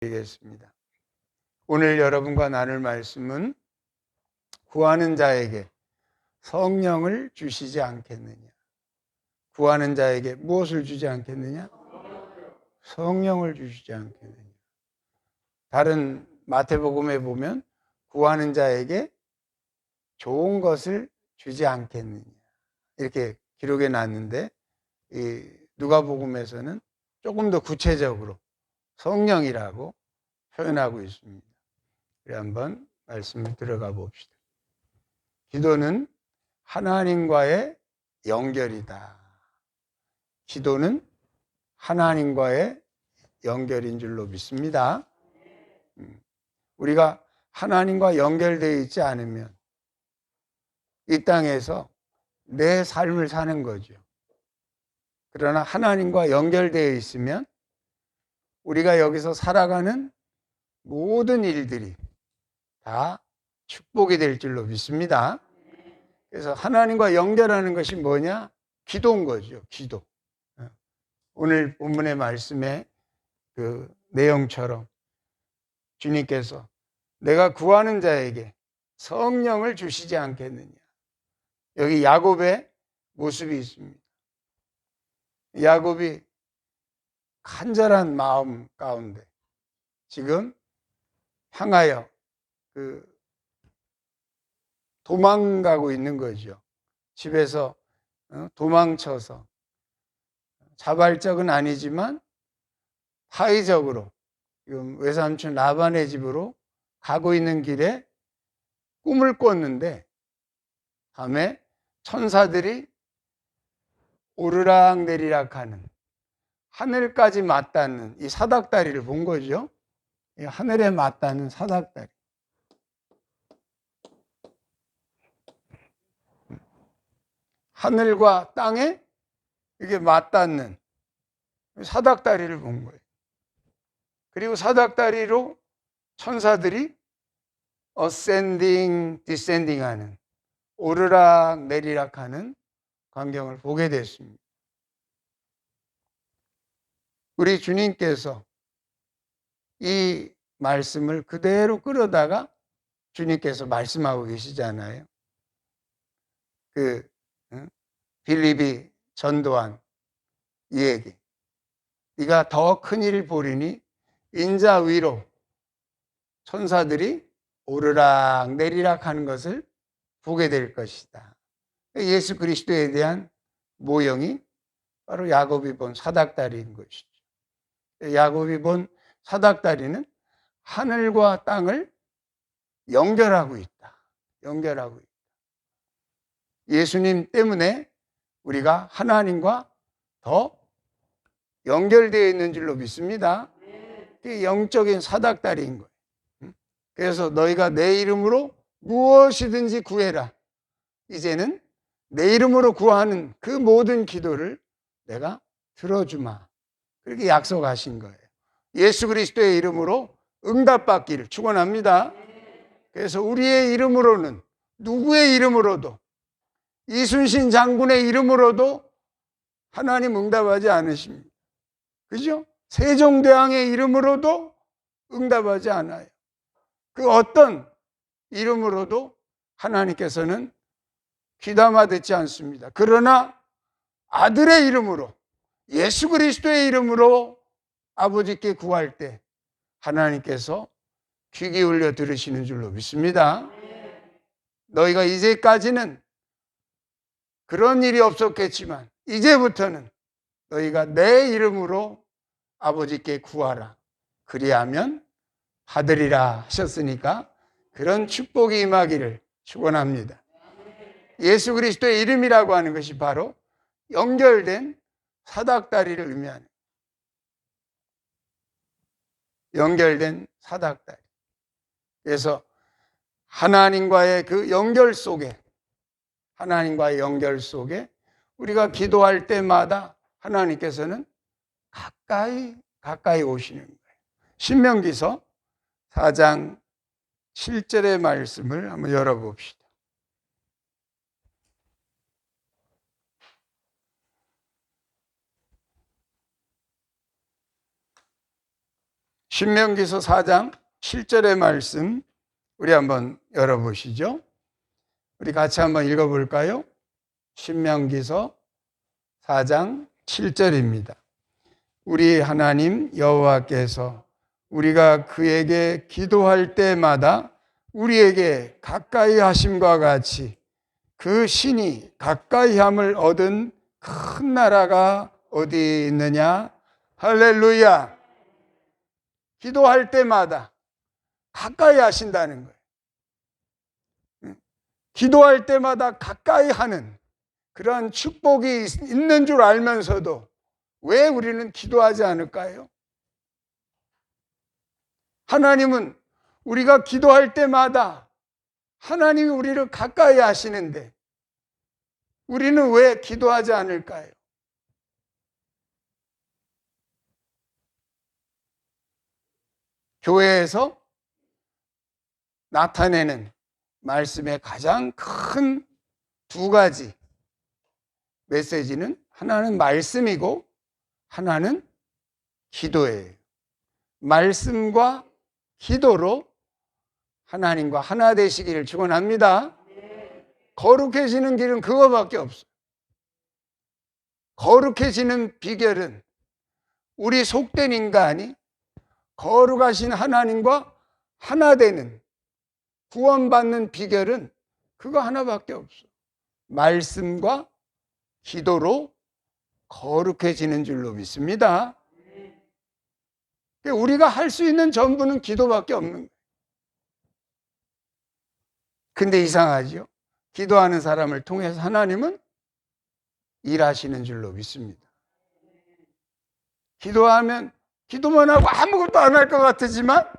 드리겠습니다. 오늘 여러분과 나눌 말씀은 구하는 자에게 성령을 주시지 않겠느냐. 구하는 자에게 무엇을 주지 않겠느냐? 성령을 주시지 않겠느냐. 다른 마태복음에 보면 구하는 자에게 좋은 것을 주지 않겠느냐 이렇게 기록해 놨는데, 이 누가복음에서는 조금 더 구체적으로 성령이라고 표현하고 있습니다. 우리 한번 말씀을 들어가 봅시다. 기도는 하나님과의 연결이다. 기도는 하나님과의 연결인 줄로 믿습니다. 우리가 하나님과 연결되어 있지 않으면 이 땅에서 내 삶을 사는 거죠. 그러나 하나님과 연결되어 있으면 우리가 여기서 살아가는 모든 일들이 다 축복이 될 줄로 믿습니다. 그래서 하나님과 연결하는 것이 뭐냐? 기도인 거죠. 기도. 오늘 본문의 말씀의 그 내용처럼 주님께서 내가 구하는 자에게 성령을 주시지 않겠느냐. 여기 야곱의 모습이 있습니다. 야곱이 간절한 마음 가운데 지금 향하여 도망가고 있는 거죠. 집에서 도망쳐서 자발적은 아니지만 타의적으로 지금 외삼촌 라반의 집으로 가고 있는 길에 꿈을 꿨는데 밤에 천사들이 오르락 내리락 하는 하늘까지 맞닿는 이 사닥다리를 본 거죠. 이 하늘에 맞닿는 사닥다리. 하늘과 땅에 이게 맞닿는 사닥다리를 본 거예요. 그리고 사닥다리로 천사들이 ascending, descending 하는 오르락 내리락 하는 광경을 보게 됐습니다. 우리 주님께서 이 말씀을 그대로 끌어다가 주님께서 말씀하고 계시잖아요. 빌립이 전도한 이 얘기. 네가 더 큰 일을 보리니 인자 위로 천사들이 오르락 내리락 하는 것을 보게 될 것이다. 예수 그리스도에 대한 모형이 바로 야곱이 본 사닥다리인 것이죠. 야곱이 본 사닥다리는 하늘과 땅을 연결하고 있다. 연결하고 있다. 예수님 때문에 우리가 하나님과 더 연결되어 있는 줄로 믿습니다. 그게 영적인 사닥다리인 거예요. 그래서 너희가 내 이름으로 무엇이든지 구해라. 이제는 내 이름으로 구하는 그 모든 기도를 내가 들어주마. 그렇게 약속하신 거예요. 예수 그리스도의 이름으로 응답받기를 축원합니다. 그래서 우리의 이름으로는 누구의 이름으로도 이순신 장군의 이름으로도 하나님 응답하지 않으십니다. 그죠? 세종대왕의 이름으로도 응답하지 않아요. 그 어떤 이름으로도 하나님께서는 귀담아 듣지 않습니다. 그러나 아들의 이름으로 예수 그리스도의 이름으로 아버지께 구할 때 하나님께서 귀 기울여 들으시는 줄로 믿습니다. 너희가 이제까지는 그런 일이 없었겠지만 이제부터는 너희가 내 이름으로 아버지께 구하라. 그리하면 받으리라 하셨으니까 그런 축복이 임하기를 축원합니다. 예수 그리스도의 이름이라고 하는 것이 바로 연결된 사닥다리를 의미하는 연결된 사닥다리. 그래서 하나님과의 그 연결 속에 우리가 기도할 때마다 하나님께서는 가까이 오시는 거예요. 신명기서 4장 7절의 말씀을 한번 열어봅시다. 신명기서 4장 7절의 말씀 우리 한번 열어보시죠. 우리 같이 한번 읽어볼까요? 신명기서 4장 7절입니다. 우리 하나님 여호와께서 우리가 그에게 기도할 때마다 우리에게 가까이 하심과 같이 그 신이 가까이 함을 얻은 큰 나라가 어디 있느냐? 할렐루야! 기도할 때마다 가까이 하신다는 거예요. 기도할 때마다 가까이 하는 그런 축복이 있는 줄 알면서도 왜 우리는 기도하지 않을까요? 하나님은 우리가 기도할 때마다 하나님이 우리를 가까이 하시는데 우리는 왜 기도하지 않을까요? 교회에서 나타내는 말씀의 가장 큰 두 가지 메시지는 하나는 말씀이고 하나는 기도예요. 말씀과 기도로 하나님과 하나 되시기를 축원합니다. 거룩해지는 길은 그거밖에 없어요. 거룩해지는 비결은 우리 속된 인간이 거룩하신 하나님과 하나 되는 구원받는 비결은 그거 하나밖에 없어요. 말씀과 기도로 거룩해지는 줄로 믿습니다. 우리가 할 수 있는 전부는 기도밖에 없는 거예요. 근데 이상하죠? 기도하는 사람을 통해서 하나님은 일하시는 줄로 믿습니다. 기도하면 기도만 하고 아무것도 안 할 것 같지만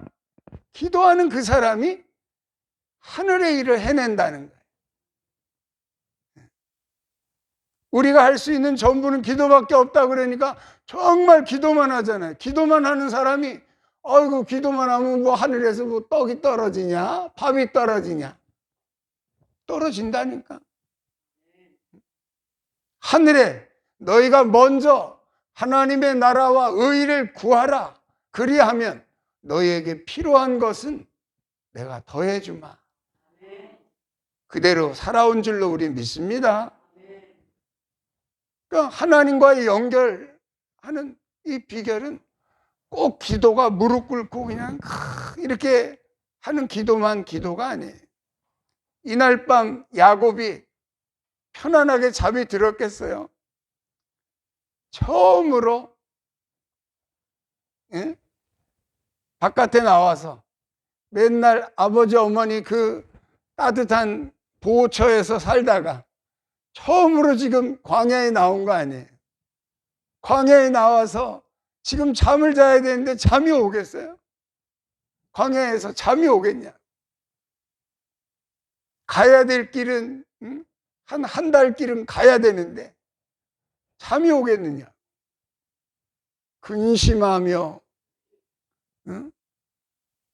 기도하는 그 사람이 하늘의 일을 해낸다는 거예요. 우리가 할 수 있는 전부는 기도밖에 없다 그러니까 정말 기도만 하잖아요. 기도만 하는 사람이 아이고 기도만 하면 뭐 하늘에서 뭐 떡이 떨어지냐? 밥이 떨어지냐? 떨어진다니까. 하늘에 너희가 먼저 하나님의 나라와 의를 구하라. 그리하면 너희에게 필요한 것은 내가 더해주마. 그대로 살아온 줄로 우리 믿습니다. 그러니까 하나님과의 연결하는 이 비결은 꼭 기도가 무릎 꿇고 그냥 이렇게 하는 기도만 기도가 아니에요. 이날 밤 야곱이 편안하게 잠이 들었겠어요? 처음으로 바깥에 나와서 맨날 아버지 어머니 그 따뜻한 보호처에서 살다가 처음으로 지금 광야에 나온 거 아니에요. 광야에 나와서 지금 잠을 자야 되는데 잠이 오겠어요? 광야에서 잠이 오겠냐? 가야 될 길은 한 달 길은 가야 되는데 잠이 오겠느냐? 근심하며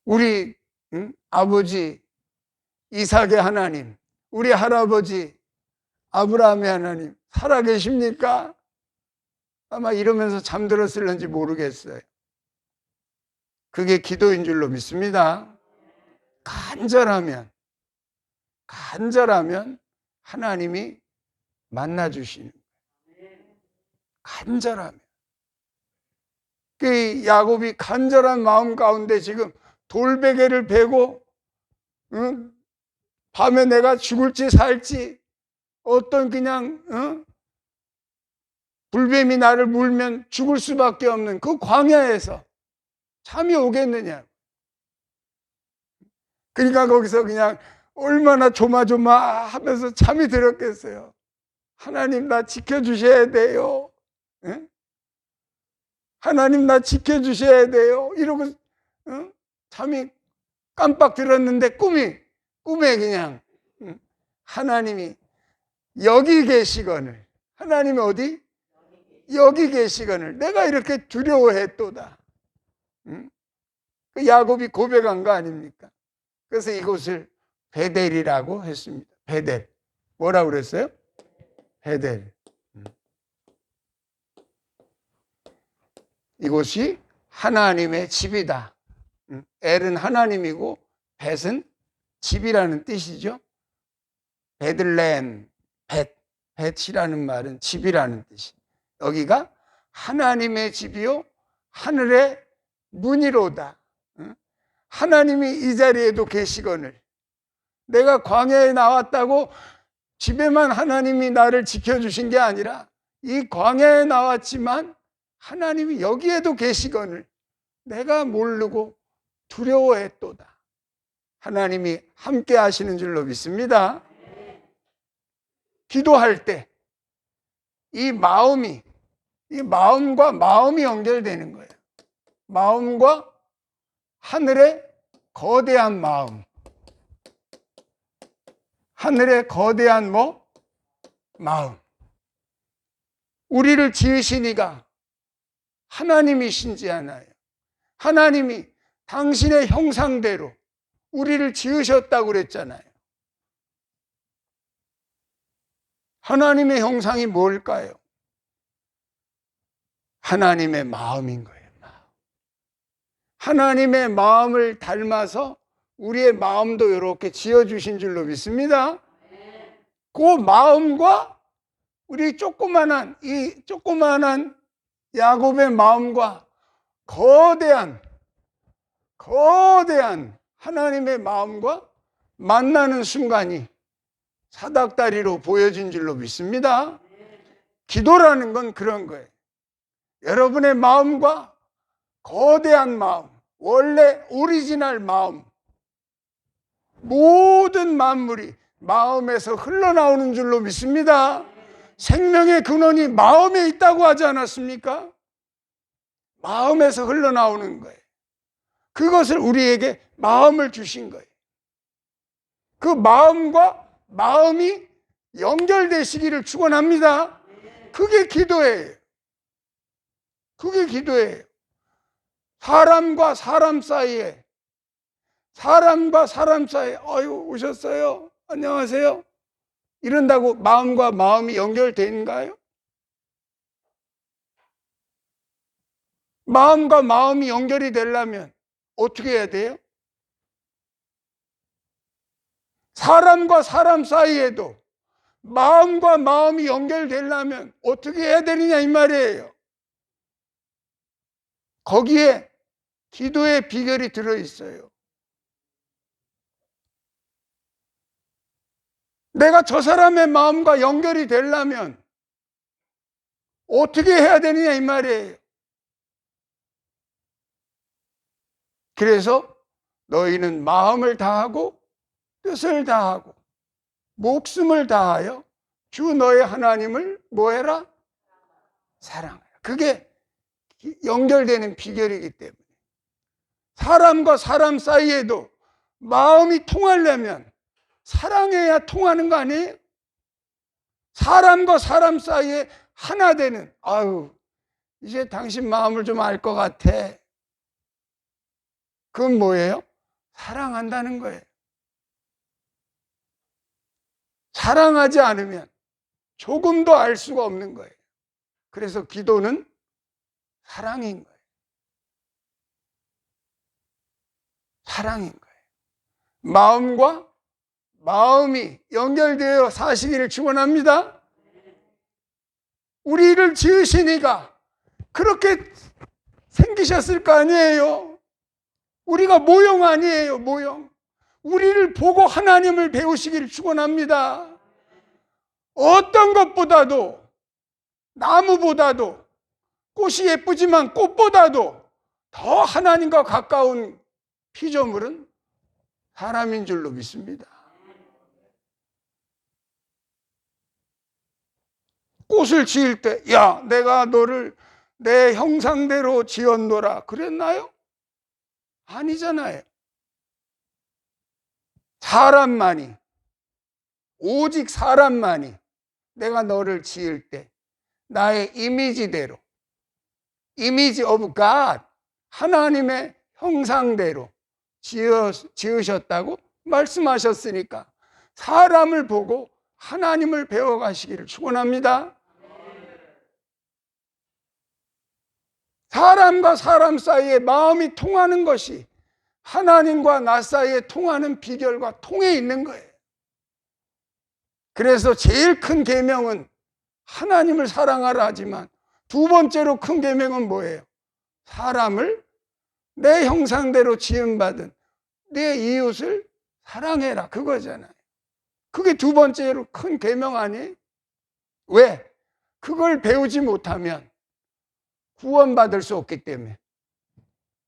우리 아버지 이삭의 하나님, 우리 할아버지 아브라함의 하나님 살아계십니까? 아마 이러면서 잠들었을는지 모르겠어요. 그게 기도인 줄로 믿습니다. 간절하면 하나님이 만나주시는 거예요. 간절하면. 그 야곱이 간절한 마음 가운데 지금 돌베개를 베고 밤에 내가 죽을지 살지 어떤 그냥 불뱀이 나를 물면 죽을 수밖에 없는 그 광야에서 잠이 오겠느냐. 그러니까 거기서 그냥 얼마나 조마조마하면서 잠이 들었겠어요. 하나님 나 지켜주셔야 돼요. 하나님 나 지켜주셔야 돼요. 이러고 잠이 깜빡 들었는데 꿈에 그냥 하나님이 여기 계시거늘, 하나님이 어디? 여기 계시거늘 내가 이렇게 두려워했도다. 그 야곱이 고백한 거 아닙니까? 그래서 이곳을 베델이라고 했습니다. 베델. 뭐라고 그랬어요? 베델. 이곳이 하나님의 집이다. 엘은 하나님이고 벳은 집이라는 뜻이죠. 베들레헴, 벳이라는 말은 집이라는 뜻이. 여기가 하나님의 집이요 하늘의 문이로다. 하나님이 이 자리에도 계시거늘 내가 광야에 나왔다고 집에만 하나님이 나를 지켜주신 게 아니라 이 광야에 나왔지만 하나님이 여기에도 계시거늘 내가 모르고 두려워했도다. 하나님이 함께 하시는 줄로 믿습니다. 기도할 때 이 마음과 마음이 연결되는 거예요. 마음과 하늘의 거대한 마음. 하늘의 거대한 마음. 우리를 지으신 이가 하나님이신지 않아요. 하나님이 당신의 형상대로 우리를 지으셨다고 그랬잖아요. 하나님의 형상이 뭘까요? 하나님의 마음인 거예요. 하나님의 마음을 닮아서 우리의 마음도 이렇게 지어주신 줄로 믿습니다. 그 마음과 우리 조그만한 야곱의 마음과 거대한 하나님의 마음과 만나는 순간이 사닥다리로 보여진 줄로 믿습니다. 기도라는 건 그런 거예요. 여러분의 마음과 거대한 마음, 원래 오리지널 마음, 모든 만물이 마음에서 흘러나오는 줄로 믿습니다. 생명의 근원이 마음에 있다고 하지 않았습니까? 마음에서 흘러나오는 거예요. 그것을 우리에게 마음을 주신 거예요. 그 마음과 마음이 연결되시기를 축원합니다. 그게 기도예요. 그게 기도예요. 사람과 사람 사이에 아유 오셨어요? 안녕하세요? 이런다고 마음과 마음이 연결되는가요? 마음과 마음이 연결이 되려면 어떻게 해야 돼요? 사람과 사람 사이에도 마음과 마음이 연결되려면 어떻게 해야 되느냐 이 말이에요. 거기에 기도의 비결이 들어있어요. 내가 저 사람의 마음과 연결이 되려면 어떻게 해야 되느냐 이 말이에요. 그래서 너희는 마음을 다하고 뜻을 다하고 목숨을 다하여 주 너의 하나님을 뭐해라? 사랑하라. 그게 연결되는 비결이기 때문에 사람과 사람 사이에도 마음이 통하려면 사랑해야 통하는 거 아니에요? 사람과 사람 사이에 하나 되는, 아유 이제 당신 마음을 좀 알 것 같아. 그건 뭐예요? 사랑한다는 거예요. 사랑하지 않으면 조금도 알 수가 없는 거예요. 그래서 기도는 사랑인 거예요. 사랑인 거예요. 마음과 마음이 연결되어 사시기를 축원합니다. 우리를 지으신 이가 그렇게 생기셨을 거 아니에요. 우리가 모형 아니에요. 모형. 우리를 보고 하나님을 배우시기를 축원합니다. 어떤 것보다도, 나무보다도, 꽃이 예쁘지만 꽃보다도 더 하나님과 가까운 피조물은 사람인 줄로 믿습니다. 꽃을 지을 때, 야, 내가 너를 내 형상대로 지었노라 그랬나요? 아니잖아요. 사람만이, 오직 사람만이 내가 너를 지을 때 나의 이미지대로, 이미지 오브 갓, 하나님의 형상대로 지으셨다고 말씀하셨으니까 사람을 보고 하나님을 배워가시기를 축원합니다. 사람과 사람 사이에 마음이 통하는 것이 하나님과 나 사이에 통하는 비결과 통해 있는 거예요. 그래서 제일 큰 계명은 하나님을 사랑하라 하지만 두 번째로 큰 계명은 뭐예요? 사람을 내 형상대로 지음받은 내 이웃을 사랑해라, 그거잖아요. 그게 두 번째로 큰 계명 아니에요? 왜? 그걸 배우지 못하면 구원받을 수 없기 때문에,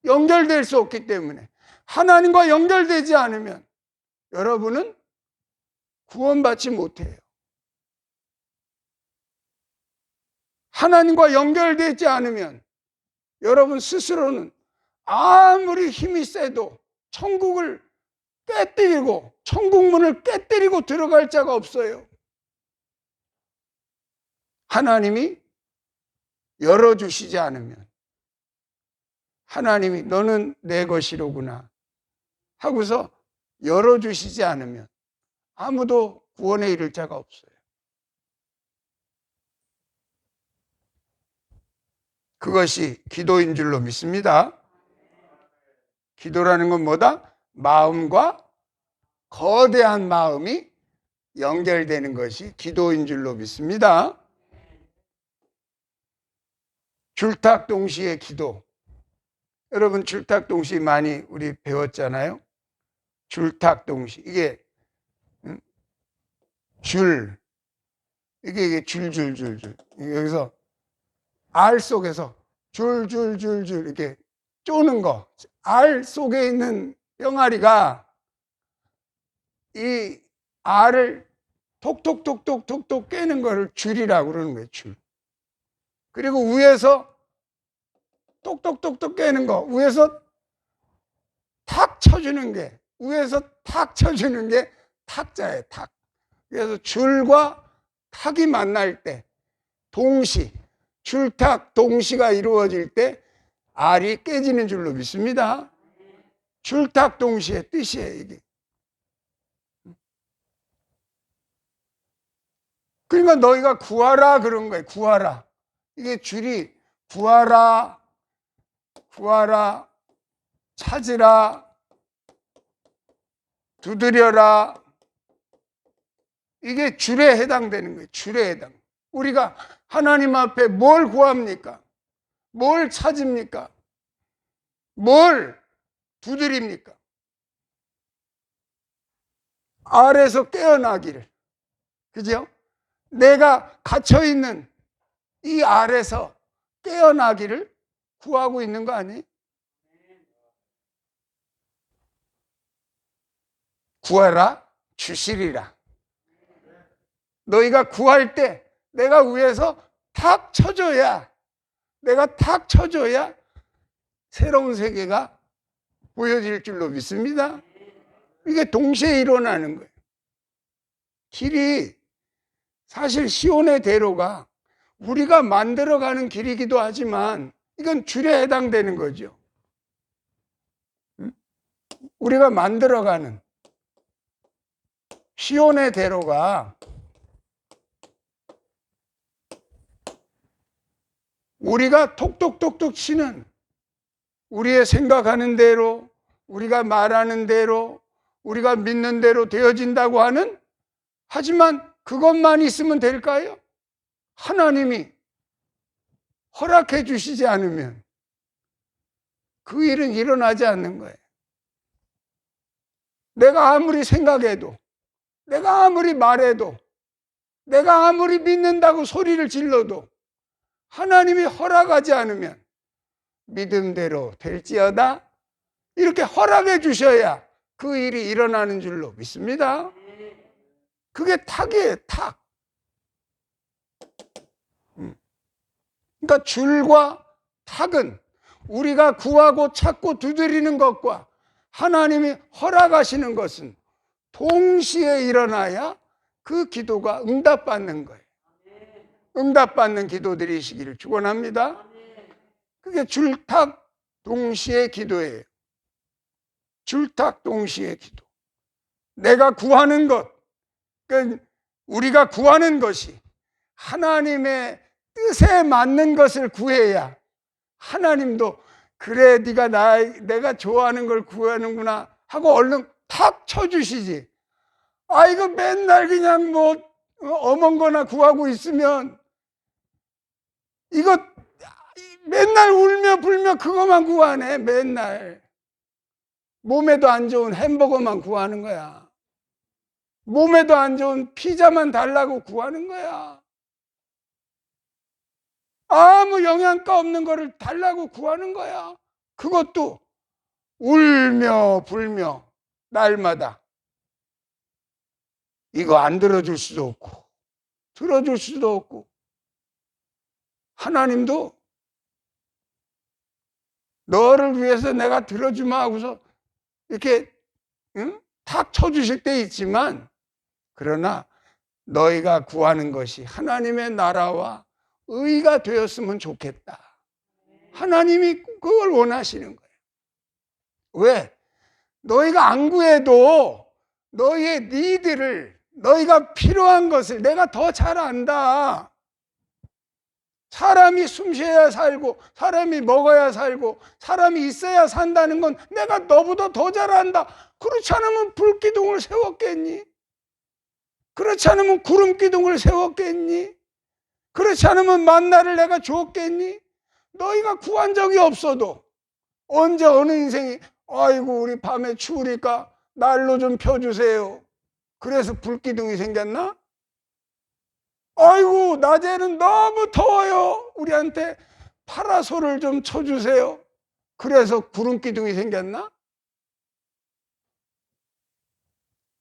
연결될 수 없기 때문에, 하나님과 연결되지 않으면 여러분은 구원받지 못해요. 하나님과 연결되지 않으면 여러분 스스로는 아무리 힘이 세도 천국을 깨뜨리고 천국문을 깨뜨리고 들어갈 자가 없어요. 하나님이 열어주시지 않으면, 하나님이 너는 내 것이로구나 하고서 열어주시지 않으면 아무도 구원에 이를 자가 없어요. 그것이 기도인 줄로 믿습니다. 기도라는 건 뭐다? 마음과 거대한 마음이 연결되는 것이 기도인 줄로 믿습니다. 줄탁동시의 기도. 여러분 줄탁동시 많이 우리 배웠잖아요. 줄탁동시. 이게 이게 줄줄줄줄. 여기서 알 속에서 줄줄줄줄 이렇게 쪼는 거. 알 속에 있는 병아리가 이 알을 톡톡톡톡톡톡 깨는 거를 줄이라고 그러는 거예요. 줄. 그리고 위에서 똑똑똑똑 깨는 거, 위에서 탁 쳐주는 게, 위에서 탁 쳐주는 게 탁자예요. 탁. 그래서 줄과 탁이 만날 때 동시, 줄탁 동시가 이루어질 때 알이 깨지는 줄로 믿습니다. 줄탁 동시의 뜻이에요, 이게. 그러니까 너희가 구하라 그런 거예요. 구하라. 이게 줄이 구하라, 구하라, 찾으라, 두드려라. 이게 줄에 해당되는 거예요. 줄에 해당. 우리가 하나님 앞에 뭘 구합니까? 뭘 찾습니까? 뭘 두드립니까? 알에서 깨어나기를. 그죠? 내가 갇혀있는 이 알에서 깨어나기를 구하고 있는 거 아니에요? 구하라 주시리라. 너희가 구할 때 내가 위에서 탁 쳐줘야, 내가 탁 쳐줘야 새로운 세계가 보여질 줄로 믿습니다. 이게 동시에 일어나는 거예요. 길이 사실 시온의 대로가 우리가 만들어가는 길이기도 하지만 이건 줄에 해당되는 거죠. 우리가 만들어가는 시온의 대로가 우리가 톡톡톡톡 치는, 우리의 생각하는 대로, 우리가 말하는 대로, 우리가 믿는 대로 되어진다고 하는, 하지만 그것만 있으면 될까요? 하나님이 허락해 주시지 않으면 그 일은 일어나지 않는 거예요. 내가 아무리 생각해도, 내가 아무리 말해도, 내가 아무리 믿는다고 소리를 질러도 하나님이 허락하지 않으면 믿음대로 될지어다 이렇게 허락해 주셔야 그 일이 일어나는 줄로 믿습니다. 그게 탁이에요, 탁. 그러니까 줄과 탁은 우리가 구하고 찾고 두드리는 것과 하나님이 허락하시는 것은 동시에 일어나야 그 기도가 응답받는 거예요. 응답받는 기도드리시기를 축원합니다. 그게 줄탁 동시의 기도예요. 줄탁 동시의 기도. 내가 구하는 것, 그러니까 우리가 구하는 것이 하나님의 뜻에 맞는 것을 구해야 하나님도 그래 내가 좋아하는 걸 구하는구나 하고 얼른 탁 쳐주시지. 아, 이거 맨날 그냥 뭐 어먼거나 구하고 있으면 이거 맨날 울며 불며 그것만 구하네. 맨날 몸에도 안 좋은 햄버거만 구하는 거야. 몸에도 안 좋은 피자만 달라고 구하는 거야. 아무 영양가 없는 거를 달라고 구하는 거야. 그것도 울며 불며 날마다. 이거 안 들어줄 수도 없고 들어줄 수도 없고. 하나님도 너를 위해서 내가 들어주마 하고서 이렇게 탁 쳐주실 때 있지만, 그러나 너희가 구하는 것이 하나님의 나라와 의가 되었으면 좋겠다. 하나님이 그걸 원하시는 거예요. 왜? 너희가 안 구해도 너희의 니들을, 너희가 필요한 것을 내가 더 잘 안다. 사람이 숨 쉬어야 살고 사람이 먹어야 살고 사람이 있어야 산다는 건 내가 너보다 더 잘 안다. 그렇지 않으면 불기둥을 세웠겠니? 그렇지 않으면 구름기둥을 세웠겠니? 그렇지 않으면 만나를 내가 줬겠니? 너희가 구한 적이 없어도 언제 어느 인생이 아이고 우리 밤에 추우니까 난로 좀 펴주세요. 그래서 불기둥이 생겼나? 아이고 낮에는 너무 더워요. 우리한테 파라솔을 좀 쳐주세요. 그래서 구름기둥이 생겼나?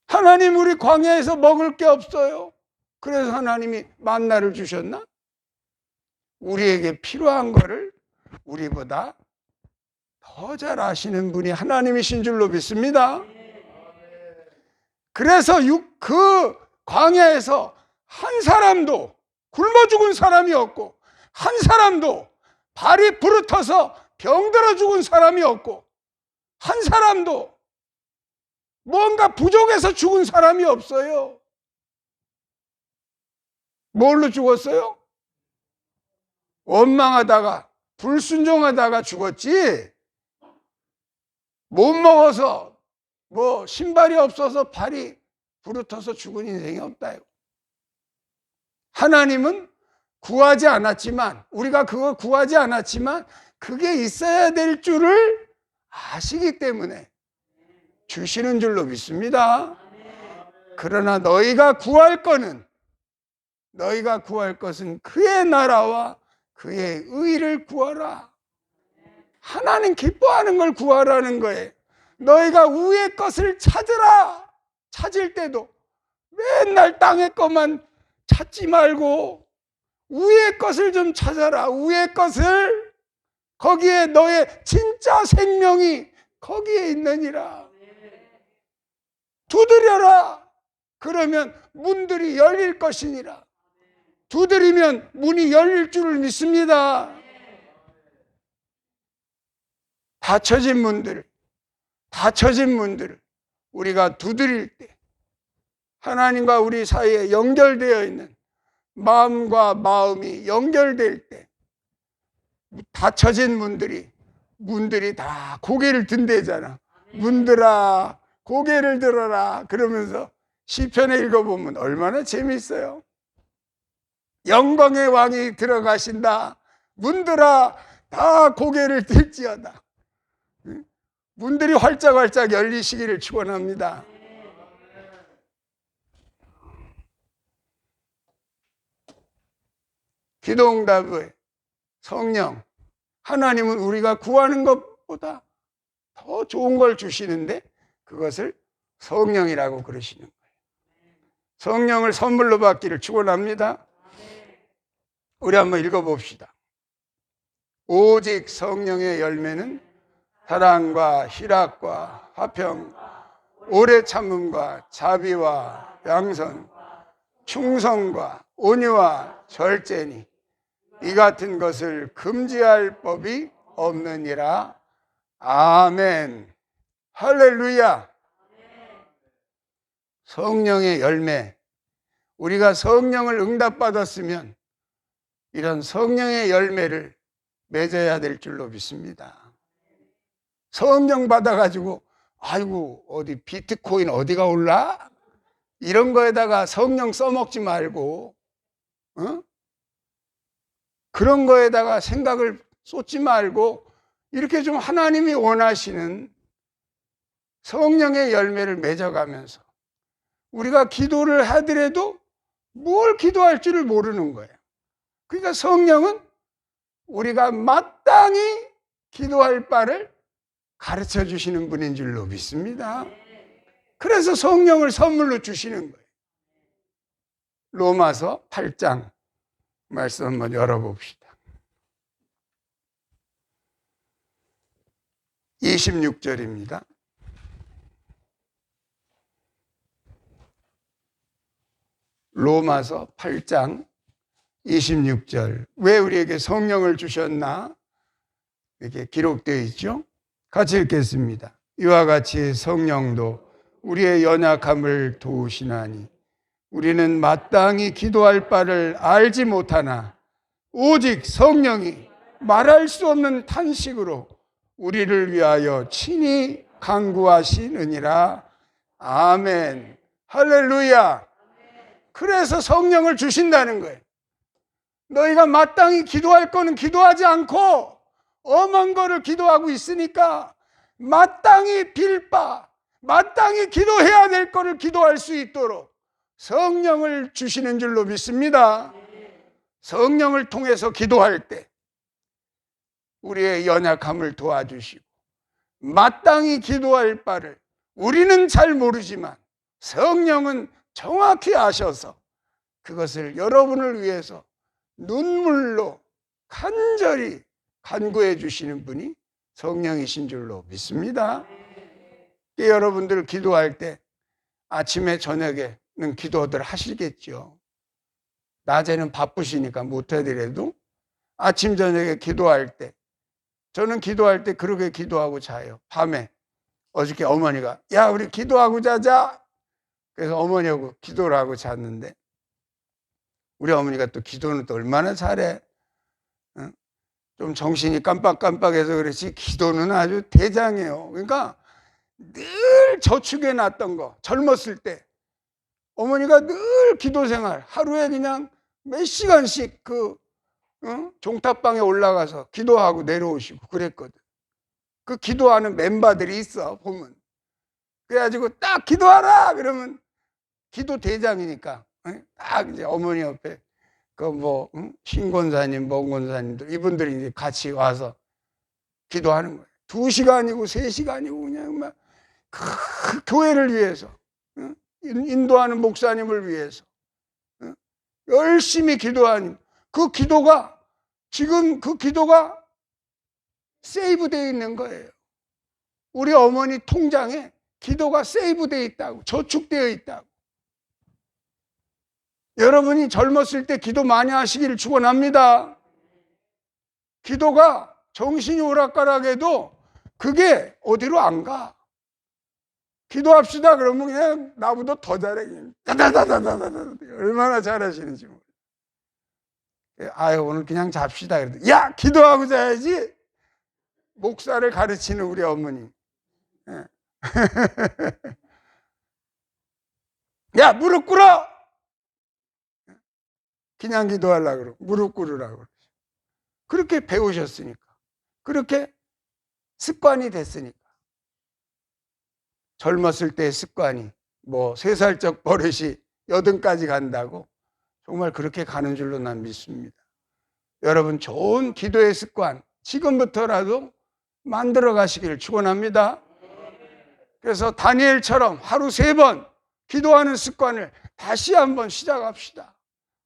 하나님 우리 광야에서 먹을 게 없어요. 그래서 하나님이 만나를 주셨나? 우리에게 필요한 거를 우리보다 더 잘 아시는 분이 하나님이신 줄로 믿습니다. 그래서 그 광야에서 한 사람도 굶어 죽은 사람이 없고 한 사람도 발이 부르터서 병들어 죽은 사람이 없고 한 사람도 뭔가 부족해서 죽은 사람이 없어요. 뭘로 죽었어요? 원망하다가 불순종하다가 죽었지. 못 먹어서 뭐 신발이 없어서 발이 부르터서 죽은 인생이 없다요. 하나님은 구하지 않았지만, 우리가 그거 구하지 않았지만 그게 있어야 될 줄을 아시기 때문에 주시는 줄로 믿습니다. 그러나 너희가 구할 것은 그의 나라와 그의 의를 구하라. 하나님 기뻐하는 걸 구하라는 거예요. 너희가 위의 것을 찾으라. 찾을 때도 맨날 땅의 것만 찾지 말고 위의 것을 좀 찾아라. 위의 것을, 거기에 너의 진짜 생명이 거기에 있느니라. 두드려라. 그러면 문들이 열릴 것이니라. 두드리면 문이 열릴 줄을 믿습니다. 닫혀진 문들을 우리가 두드릴 때, 하나님과 우리 사이에 연결되어 있는 마음과 마음이 연결될 때, 닫혀진 문들이 다 고개를 든대잖아. 문들아 고개를 들어라. 그러면서 시편에 읽어보면 얼마나 재미있어요. 영광의 왕이 들어가신다. 문들아 다 고개를 들지어다. 문들이 활짝활짝 열리시기를 축원합니다. 기도응답의 성령, 하나님은 우리가 구하는 것보다 더 좋은 걸 주시는데 그것을 성령이라고 그러시는 거예요. 성령을 선물로 받기를 축원합니다. 우리 한번 읽어봅시다. 오직 성령의 열매는 사랑과 희락과 화평, 오래 참음과 자비와 양선, 충성과 온유와 절제니 이 같은 것을 금지할 법이 없느니라. 아멘. 할렐루야. 성령의 열매, 우리가 성령을 응답받았으면 이런 성령의 열매를 맺어야 될 줄로 믿습니다. 성령 받아가지고 아이고 어디 비트코인 어디가 올라? 이런 거에다가 성령 써먹지 말고 그런 거에다가 생각을 쏟지 말고 이렇게 좀 하나님이 원하시는 성령의 열매를 맺어가면서 우리가 기도를 하더라도 뭘 기도할 줄을 모르는 거예요. 그러니까 성령은 우리가 마땅히 기도할 바를 가르쳐 주시는 분인 줄로 믿습니다. 그래서 성령을 선물로 주시는 거예요. 로마서 8장 말씀 한번 열어봅시다. 26절입니다. 로마서 8장 26절. 왜 우리에게 성령을 주셨나? 이렇게 기록되어 있죠. 같이 읽겠습니다. 이와 같이 성령도 우리의 연약함을 도우시나니 우리는 마땅히 기도할 바를 알지 못하나 오직 성령이 말할 수 없는 탄식으로 우리를 위하여 친히 간구하시느니라. 아멘. 할렐루야. 그래서 성령을 주신다는 거예요. 너희가 마땅히 기도할 거는 기도하지 않고 엄한 거를 기도하고 있으니까 마땅히 빌 바, 마땅히 기도해야 될 거를 기도할 수 있도록 성령을 주시는 줄로 믿습니다. 성령을 통해서 기도할 때 우리의 연약함을 도와주시고 마땅히 기도할 바를 우리는 잘 모르지만 성령은 정확히 아셔서 그것을 여러분을 위해서 눈물로 간절히 간구해 주시는 분이 성령이신 줄로 믿습니다. 여러분들 기도할 때 아침에 저녁에는 기도들 하시겠죠. 낮에는 바쁘시니까 못하더라도 아침 저녁에 기도할 때, 저는 기도할 때 그렇게 기도하고 자요. 밤에 어저께 어머니가 야 우리 기도하고 자자. 그래서 어머니하고 기도를 하고 잤는데 우리 어머니가 또 기도는 또 얼마나 잘해. 좀 정신이 깜빡깜빡해서 그렇지 기도는 아주 대장이에요. 그러니까 늘 저축해 놨던 거 젊었을 때 어머니가 늘 기도 생활 하루에 그냥 몇 시간씩 종탑방에 올라가서 기도하고 내려오시고 그랬거든. 그 기도하는 멤버들이 있어 보면. 그래가지고 딱 기도하라 그러면 기도 대장이니까 딱 이제 어머니 옆에 신권사님, 몽권사님들 이분들이 이제 같이 와서 기도하는 거예요. 2시간이고 3시간이고 그냥 막 그 교회를 위해서 인도하는 목사님을 위해서 열심히 기도하는 그 기도가 지금 그 기도가 세이브되어 있는 거예요. 우리 어머니 통장에 기도가 세이브되어 있다고, 저축되어 있다고. 여러분이 젊었을 때 기도 많이 하시기를 축원합니다. 기도가 정신이 오락가락해도 그게 어디로 안 가. 기도합시다 그러면 그냥 나보다 더 잘해. 다다다다다다 얼마나 잘하시는지 모르겠어요. 아유 오늘 그냥 잡시다 그래도 야 기도하고 자야지. 목사를 가르치는 우리 어머니. 야 무릎 꿇어. 그냥 기도하려고 그러고 무릎 꿇으라고 그러죠. 그렇게 배우셨으니까. 그렇게 습관이 됐으니까. 젊었을 때의 습관이 3살적 버릇이 80까지 간다고 정말 그렇게 가는 줄로 난 믿습니다. 여러분 좋은 기도의 습관 지금부터라도 만들어 가시기를 축원합니다. 그래서 다니엘처럼 하루 3번 기도하는 습관을 다시 한번 시작합시다.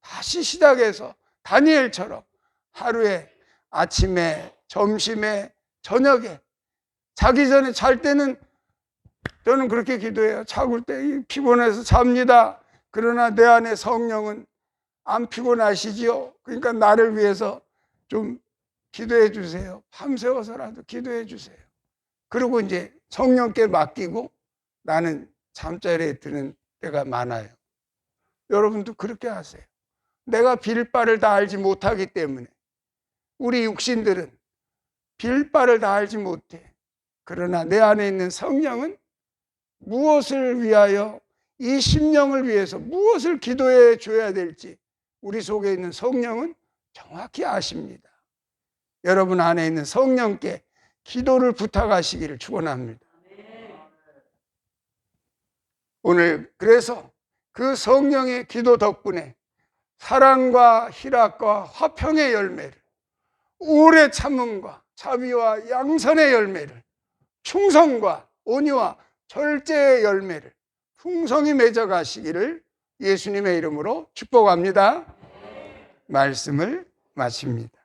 다시 시작해서 다니엘처럼 하루에 아침에 점심에 저녁에 자기 전에 잘 때는 저는 그렇게 기도해요. 자고 때 피곤해서 잡니다. 그러나 내 안에 성령은 안 피곤하시지요. 그러니까 나를 위해서 좀 기도해 주세요. 밤새워서라도 기도해 주세요. 그리고 이제 성령께 맡기고 나는 잠자리에 드는 때가 많아요. 여러분도 그렇게 하세요. 내가 빌 바를 다 알지 못하기 때문에 우리 육신들은 빌 바를 다 알지 못해. 그러나 내 안에 있는 성령은 무엇을 위하여, 이 심령을 위해서 무엇을 기도해 줘야 될지 우리 속에 있는 성령은 정확히 아십니다. 여러분 안에 있는 성령께 기도를 부탁하시기를 축원합니다. 오늘 그래서 그 성령의 기도 덕분에 사랑과 희락과 화평의 열매를, 오래 참음과 자비와 양선의 열매를, 충성과 온유와 절제의 열매를 풍성히 맺어 가시기를 예수님의 이름으로 축복합니다. 말씀을 마칩니다.